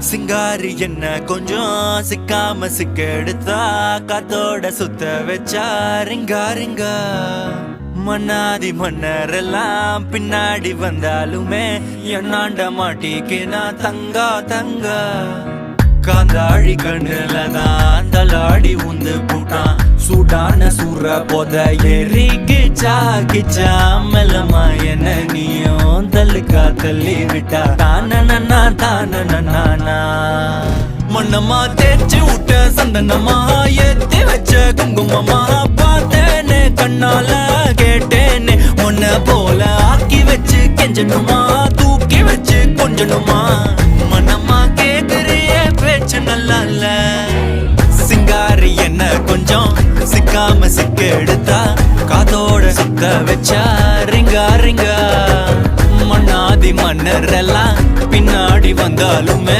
சிங்காரி என்ன கொஞ்சம் சிக்காம சிக்க எடுத்தா காத்தோட சுத்த வச்சா ரிங்கா ரிங்கா மன்னாதி மன்னரெல்லாம் பின்னாடி வந்தாலுமே என்னாண்ட மாட்டிக்கு நான் தங்கா தங்கா காந்தாழி கண்ணுலதான் தலாடி உந்து போட்டான் சூடான சூற போத எரிக்கிச்சா கிச்சா மெல்லமா என்ன நீயும் தள்ளுக்கா தள்ளி விட்டா தானனா தானனா மண்ணம்மா தேய்ச்சி விட்ட சந்தனமா ஏத்தி வச்ச குங்குமமா பார்த்தேன்னு கண்ணால கேட்டேன்னு உன்ன போல ஆக்கி வச்சு கெஞ்சணுமா தூக்கி வச்சு கொஞ்சணுமா மண்ணம்மா கேக்குறிய பேச்சு நல்லா இல்ல சிங்காரி என்ன கொஞ்சம் சிக்காம சிக்க எடுத்தா காதோட சுத்த வச்சா ரிங்கா ரிங்கா மண்ணாதி மன்னர் எல்லாம் பின்னாடி வந்தாலுமே